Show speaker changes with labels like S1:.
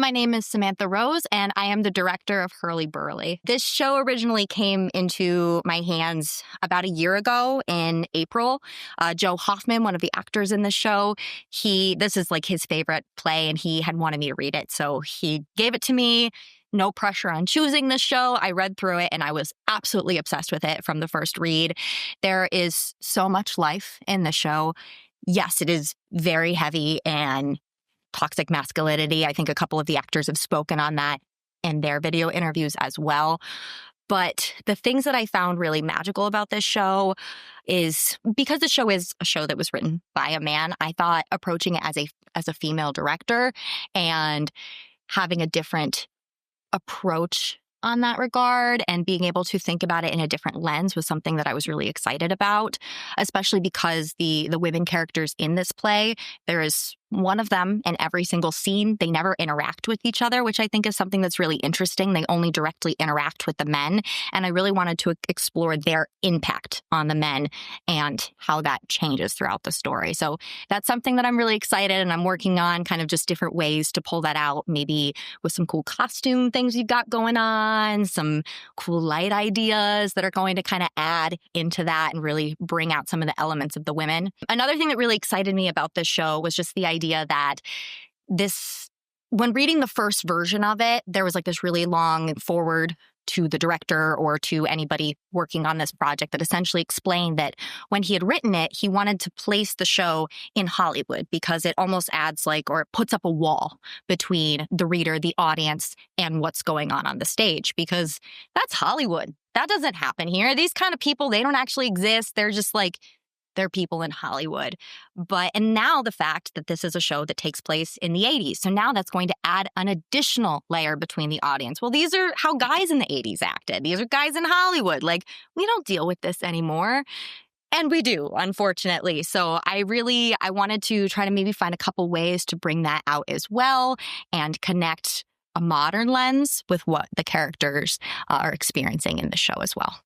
S1: my name is Samantha Rose, and I am the director of Hurlyburly. This show originally came into my hands about a year ago in April. Joe Hoffman, one of the actors in the show, this is like his favorite play, and he had wanted me to read it. So he gave it to me. No pressure on choosing this show. I read through it and I was absolutely obsessed with it from the first read. There is so much life in the show. Yes, it is very heavy and toxic masculinity. I think a couple of the actors have spoken on that in their video interviews as well. But the things that I found really magical about this show is because the show is a show that was written by a man, I thought approaching it as a female director and having a different approach on that regard and being able to think about it in a different lens was something that I was really excited about, especially because the women characters in this play, there is one of them in every single scene. They never interact with each other, which I think is something that's really interesting. They only directly interact with the men. And I really wanted to explore their impact on the men and how that changes throughout the story. So that's something that I'm really excited and I'm working on, kind of just different ways to pull that out, maybe with some cool costume things you've got going on, some cool light ideas that are going to kind of add into that and really bring out some of the elements of the women. Another thing that really excited me about this show was just the idea that when reading the first version of it, there was like this really long forward to the director or to anybody working on this project that essentially explained that when he had written it, he wanted to place the show in Hollywood because it almost adds or it puts up a wall between the reader, the audience, and what's going on the stage, because that's Hollywood. That doesn't happen here. These kind of people, they don't actually exist. They're just they're people in Hollywood. And now the fact that this is a show that takes place in the 80s. So now that's going to add an additional layer between the audience. Well, these are how guys in the 80s acted. These are guys in Hollywood. We don't deal with this anymore. And we do, unfortunately. So I wanted to try to maybe find a couple ways to bring that out as well and connect a modern lens with what the characters are experiencing in the show as well.